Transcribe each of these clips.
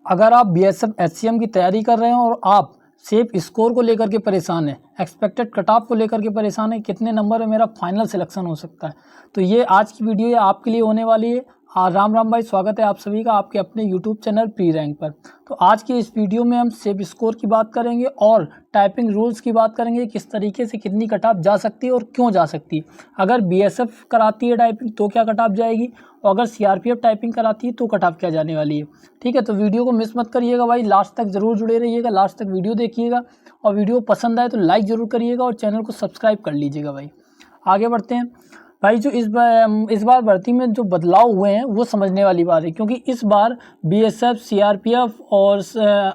अगर आप BSF HCM की तैयारी कर रहे हैं और आप सेफ स्कोर को लेकर के परेशान हैं, एक्सपेक्टेड कट ऑफ को लेकर के परेशान है, कितने नंबर में मेरा फाइनल सिलेक्शन हो सकता है, तो ये आज की वीडियो आपके लिए होने वाली है। राम राम भाई, स्वागत है आप सभी का आपके अपने यूट्यूब चैनल प्री रैंक पर। तो आज की इस वीडियो में हम सेफ स्कोर की बात करेंगे और टाइपिंग रूल्स की बात करेंगे, किस तरीके से कितनी कट ऑफ जा सकती है और क्यों जा सकती है। अगर बीएसएफ कराती है टाइपिंग तो क्या कट ऑफ जाएगी, और अगर सीआरपीएफ टाइपिंग कराती है तो कट ऑफ क्या जाने वाली है। ठीक है, तो वीडियो को मिस मत करिएगा भाई, लास्ट तक जरूर जुड़े रहिएगा, लास्ट तक वीडियो देखिएगा और वीडियो पसंद आए तो लाइक ज़रूर करिएगा और चैनल को सब्सक्राइब कर लीजिएगा भाई। आगे बढ़ते हैं भाई। जो इस बार भर्ती में जो बदलाव हुए हैं वो समझने वाली बात है, क्योंकि इस बार बीएसएफ, सीआरपीएफ और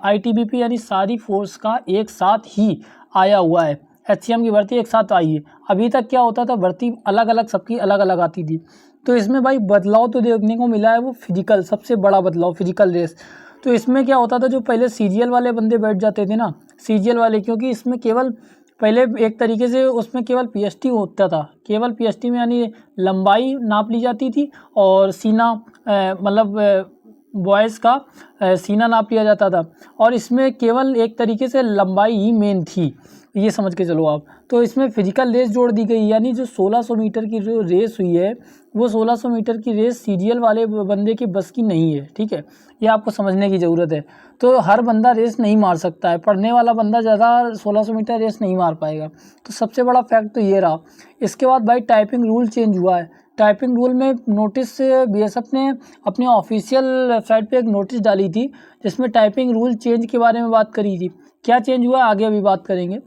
आईटीबीपी यानी सारी फोर्स का एक साथ ही आया हुआ है। एचसीएम की भर्ती एक साथ आई है। अभी तक क्या होता था, भर्ती अलग अलग सबकी अलग अलग आती थी। तो इसमें भाई बदलाव तो देखने को मिला है, वो फिजिकल, सबसे बड़ा बदलाव फिजिकल रेस। तो इसमें क्या होता था, जो पहले सीजीएल वाले बंदे बैठ जाते थे ना, सीजीएल वाले, क्योंकि इसमें केवल पहले एक तरीके से उसमें केवल पीएसटी होता था, केवल पीएसटी में यानी लंबाई नाप ली जाती थी और सीना मतलब बॉयज़ का सीना नाप लिया जाता था, और इसमें केवल एक तरीके से लंबाई ही मेन थी, ये समझ के चलो आप। तो इसमें फिजिकल रेस जोड़ दी गई, यानी जो 1600 मीटर की जो रेस हुई है वो 1600 मीटर की रेस सीजीएल वाले बंदे की बस की नहीं है। ठीक है, ये आपको समझने की ज़रूरत है। तो हर बंदा रेस नहीं मार सकता है, पढ़ने वाला बंदा ज़्यादा 1600 मीटर रेस नहीं मार पाएगा। तो सबसे बड़ा फैक्ट तो ये रहा। इसके बाद भाई टाइपिंग रूल चेंज हुआ है। टाइपिंग रूल में नोटिस बीएसएफ ने अपने ऑफिशियल वेबसाइट पे एक नोटिस डाली थी, जिसमें टाइपिंग रूल चेंज के बारे में बात करी थी। क्या चेंज हुआ आगे अभी बात करेंगे।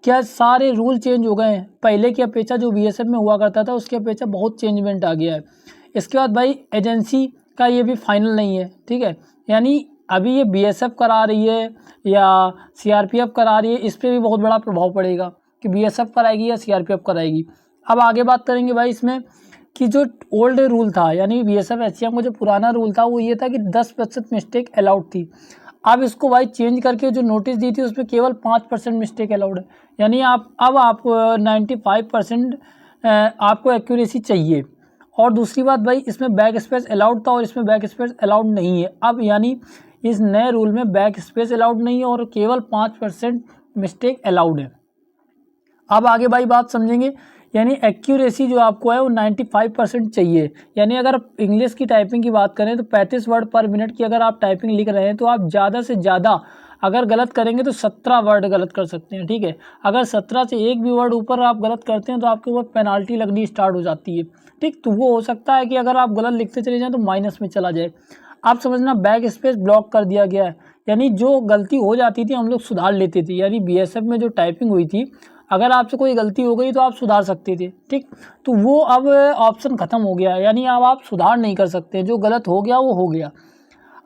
क्या सारे रूल चेंज हो गए हैं, पहले की अपेक्षा जो बीएसएफ में हुआ करता था उसकी अपेक्षा बहुत चेंजमेंट आ गया है। इसके बाद भाई एजेंसी का ये भी फाइनल नहीं है। ठीक है, यानी अभी ये बीएसएफ करा रही है या सीआरपीएफ करा रही है, इस पर भी बहुत बड़ा प्रभाव पड़ेगा कि बीएसएफ कराएगी या सीआरपीएफ कराएगी। अब आगे बात करेंगे भाई इसमें कि जो ओल्ड रूल था, यानी बीएसएफ एचसीएम का जो पुराना रूल था वो ये था कि 10% मिस्टेक अलाउड थी। अब इसको भाई चेंज करके जो नोटिस दी थी उसमें केवल 5% मिस्टेक अलाउड है, यानी आप 95% आपको एक्यूरेसी चाहिए। और दूसरी बात भाई, इसमें बैक स्पेस अलाउड था और इसमें बैक स्पेस अलाउड नहीं है। अब यानी इस नए रूल में बैक स्पेस अलाउड नहीं है और केवल 5% मिस्टेक अलाउड है। अब आगे भाई बात समझेंगे, यानी एक्यूरेसी जो आपको है वो 95% चाहिए। यानी अगर इंग्लिश की टाइपिंग की बात करें तो 35 वर्ड पर मिनट की अगर आप टाइपिंग लिख रहे हैं तो आप ज़्यादा से ज़्यादा अगर गलत करेंगे तो 17 वर्ड गलत कर सकते हैं। ठीक है, अगर 17 से एक भी वर्ड ऊपर आप गलत करते हैं तो आपके ऊपर पेनाल्टी लगनी स्टार्ट हो जाती है। ठीक, तो वो हो सकता है कि अगर आप गलत लिखते चले जाएँ तो माइनस में चला जाए। आप समझना, बैक स्पेस ब्लॉक कर दिया गया है, यानी जो गलती हो जाती थी हम लोग सुधार लेते थे। यानी बीएसएफ में जो टाइपिंग हुई थी, अगर आपसे कोई गलती हो गई तो आप सुधार सकते थे। ठीक, तो वो अब ऑप्शन ख़त्म हो गया, यानी अब आप सुधार नहीं कर सकते, जो गलत हो गया वो हो गया।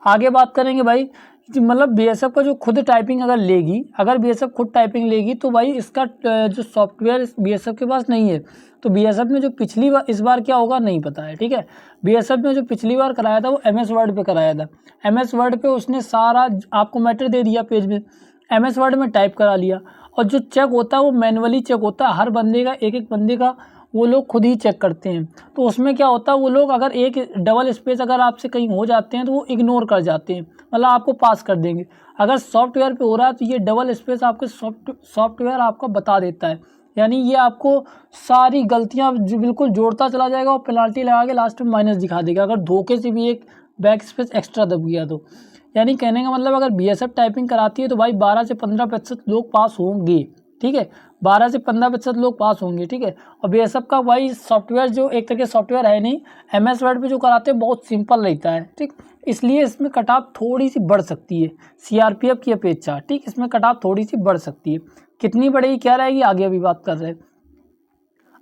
आगे बात करेंगे भाई, मतलब बीएसएफ का जो खुद टाइपिंग अगर लेगी, अगर बीएसएफ खुद टाइपिंग लेगी तो भाई इसका जो सॉफ्टवेयर बीएसएफ के पास नहीं है। तो बीएसएफ में जो पिछली बार, इस बार क्या होगा नहीं पता है। ठीक है, बीएसएफ में जो पिछली बार कराया था वो एमएस वर्ड पे कराया था। एमएस वर्ड पे उसने सारा आपको मैटर दे दिया पेज में, एमएस वर्ड में टाइप करा लिया, और जो चेक होता है वो मैनुअली चेक होता है। हर बंदे का, एक एक बंदे का वो लोग खुद ही चेक करते हैं। तो उसमें क्या होता है, वो लोग अगर एक डबल स्पेस अगर आपसे कहीं हो जाते हैं तो वो इग्नोर कर जाते हैं, मतलब आपको पास कर देंगे। अगर सॉफ्टवेयर पे हो रहा है तो ये डबल स्पेस आपके सॉफ्टवेयर आपको बता देता है, यानी ये आपको सारी गलतियाँ जो बिल्कुल जोड़ता चला जाएगा और पेनाल्टी लगा के लास्ट में माइनस दिखा देगा अगर धोखे से भी एक बैक स्पेस एक्स्ट्रा दब गया तो। यानी कहने का मतलब, अगर बीएसएफ टाइपिंग कराती है तो भाई 12 से 15% लोग पास होंगे। ठीक है, 12 से 15% लोग पास होंगे। ठीक है, और बीएसएफ का भाई सॉफ्टवेयर जो एक तरह के सॉफ्टवेयर है नहीं, एमएस वर्ड पे जो कराते हैं बहुत सिंपल रहता है। ठीक, इसलिए इसमें कट ऑफ थोड़ी सी बढ़ सकती है सीआरपीएफ की अपेक्षा। ठीक, इसमें कट ऑफ थोड़ी सी बढ़ सकती है, कितनी बढ़ेगी क्या रहेगी आगे अभी बात कर रहे हैं।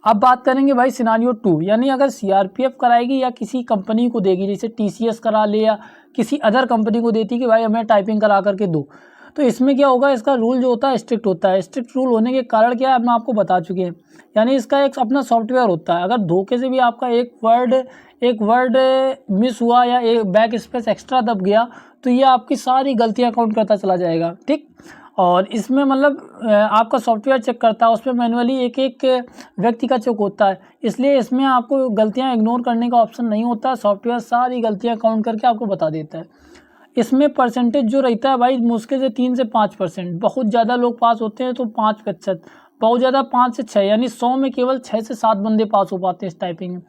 अब बात करेंगे भाई सिनारियो 2, यानी अगर सीआरपीएफ कराएगी या किसी कंपनी को देगी, जैसे टीसीएस करा ले या किसी अदर कंपनी को देती कि भाई हमें टाइपिंग करा करके दो, तो इसमें क्या होगा, इसका रूल जो होता है स्ट्रिक्ट होता है। स्ट्रिक्ट रूल होने के कारण क्या है, हम आपको बता चुके हैं। यानी इसका एक अपना सॉफ्टवेयर होता है, अगर धोखे से भी आपका एक वर्ड मिस हुआ या एक बैक स्पेस एक्स्ट्रा दब गया तो ये आपकी सारी गलतियाँ काउंट करता चला जाएगा। ठीक, और इसमें मतलब आपका सॉफ्टवेयर चेक करता है, उसमें मैनुअली एक एक व्यक्ति का चेक होता है, इसलिए इसमें आपको गलतियां इग्नोर करने का ऑप्शन नहीं होता। सॉफ्टवेयर सारी गलतियां काउंट करके आपको बता देता है। इसमें परसेंटेज जो रहता है भाई मुश्किल से 3 से 5%, बहुत ज़्यादा लोग पास होते हैं तो 5%, बहुत ज़्यादा 5 से 6, यानी 100 में केवल 6 से 7 बंदे पास हो पाते हैं इस टाइपिंग में।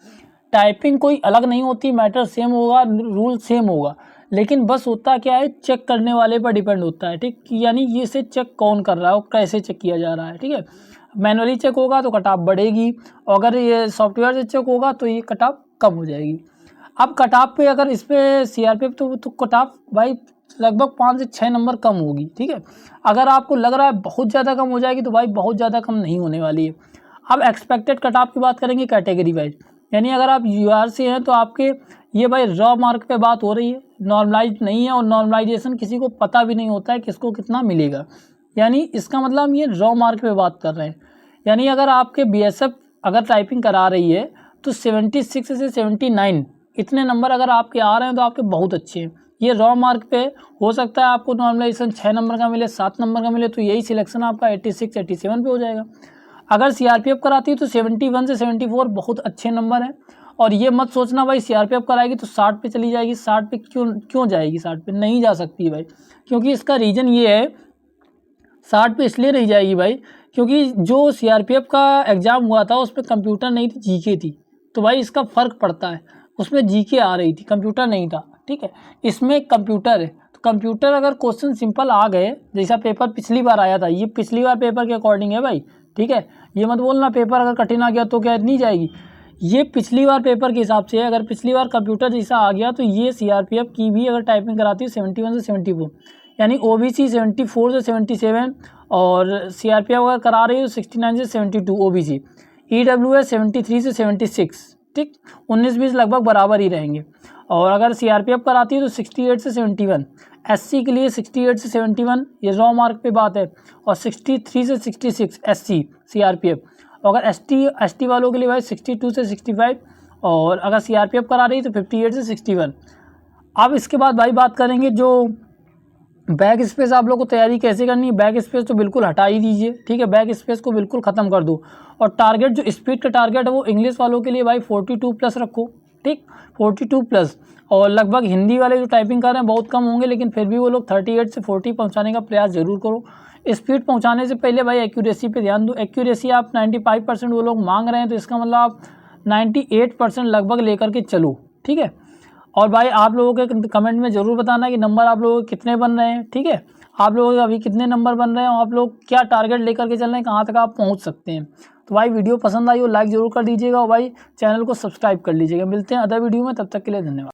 टाइपिंग कोई अलग नहीं होती, मैटर सेम होगा, रूल सेम होगा, लेकिन बस होता क्या है, चेक करने वाले पर डिपेंड होता है, ठीक, यानी ये से चेक कौन कर रहा है और कैसे चेक किया जा रहा है, ठीक है। मैनुअली चेक होगा तो कट ऑफ बढ़ेगी, और अगर ये सॉफ्टवेयर से चेक होगा तो ये कट ऑफ कम हो जाएगी। अब कट ऑफ पे अगर इस पर सीआरपीएफ तो कट ऑफ भाई लगभग 5 से 6 नंबर कम होगी, ठीक है। अगर आपको लग रहा है बहुत ज़्यादा कम हो जाएगी तो भाई बहुत ज़्यादा कम नहीं होने वाली है। अब एक्सपेक्टेड कट ऑफ की बात करेंगे कैटेगरी वाइज, यानी अगर आप यूआर से हैं तो आपके ये भाई रॉ मार्क पे बात हो रही है, नॉर्मलाइज नहीं है, और नॉर्मलाइजेशन किसी को पता भी नहीं होता है किसको कितना मिलेगा, यानी इसका मतलब हम ये रॉ मार्क पे बात कर रहे हैं। यानी अगर आपके बीएसएफ अगर टाइपिंग करा रही है तो 76 से 79 इतने नंबर अगर आपके आ रहे हैं तो आपके बहुत अच्छे हैं। ये रॉ मार्क पे हो सकता है आपको नॉर्मलाइजेशन 6 नंबर का मिले, 7 नंबर का मिले, तो यही सिलेक्शन आपका 86 87 पे हो जाएगा। अगर सीआरपीएफ कराती है तो 71 से 74 बहुत अच्छे नंबर हैं, और ये मत सोचना भाई सीआरपीएफ कराएगी तो 60 पे चली जाएगी, 60 पे क्यों जाएगी, 60 पे नहीं जा सकती भाई, क्योंकि इसका रीज़न ये है 60 पे इसलिए नहीं जाएगी भाई क्योंकि जो सीआरपीएफ का एग्ज़ाम हुआ था उसमें कंप्यूटर नहीं थी, जीके थी, तो भाई इसका फ़र्क पड़ता है, उसमें जीके आ रही थी, कंप्यूटर नहीं था, ठीक है। इसमें कंप्यूटर है, तो कंप्यूटर अगर क्वेश्चन सिंपल आ गए, जैसा पेपर पिछली बार आया था, ये पिछली बार पेपर के अकॉर्डिंग है भाई, ठीक है। ये मत बोलना पेपर अगर कठिन आ गया तो क्या नहीं जाएगी, ये पिछली बार पेपर के हिसाब से है। अगर पिछली बार कंप्यूटर जैसा आ गया तो ये सीआरपीएफ की भी अगर टाइपिंग कराती है 71 से 74, यानी ओबीसी 74 से 77, और सीआरपीएफ अगर करा रही है तो 69 से 72 ओबीसी, ईडब्ल्यूएस 73 से 76, ठीक, 19-20 लगभग बराबर ही रहेंगे। और अगर सीआरपीएफ कराती है तो 68 से 71, एससी के लिए 68 से 71 ये रॉ मार्क पे बात है, और 63 से 66 एससी सीआरपीएफ, और अगर एसटी वालों के लिए भाई 62 से 65, और अगर सीआरपीएफ करा रही है तो 58 से 61। अब इसके बाद भाई बात करेंगे जो बैक स्पेस आप लोग को तैयारी कैसे करनी है। बैक स्पेस तो बिल्कुल हटा ही दीजिए, ठीक है, बैक स्पेस को बिल्कुल ख़त्म कर दो, और टारगेट जो स्पीड का टारगेट है वो इंग्लिश वालों के लिए भाई 42+ रखो, ठीक, 42+, और लगभग हिंदी वाले जो टाइपिंग कर रहे हैं बहुत कम होंगे, लेकिन फिर भी वो लोग 38 से 40 पहुंचाने का प्रयास जरूर करो। स्पीड पहुंचाने से पहले भाई एक्यूरेसी पे ध्यान दो, एक्यूरेसी आप 95% वो लोग मांग रहे हैं, तो इसका मतलब आप 98% लगभग लेकर के चलो, ठीक है। और भाई आप लोगों के कमेंट में ज़रूर बताना कि नंबर आप लोगों के कितने बन रहे हैं, ठीक है, आप लोगों के अभी कितने नंबर बन रहे हैं, और आप लोग क्या टारगेट लेकर के चल रहे हैं, कहाँ तक आप पहुँच सकते हैं। तो भाई वीडियो पसंद आई हो लाइक ज़रूर कर दीजिएगा, और भाई चैनल को सब्सक्राइब कर लीजिएगा। मिलते हैं अदर वीडियो में, तब तक के लिए धन्यवाद।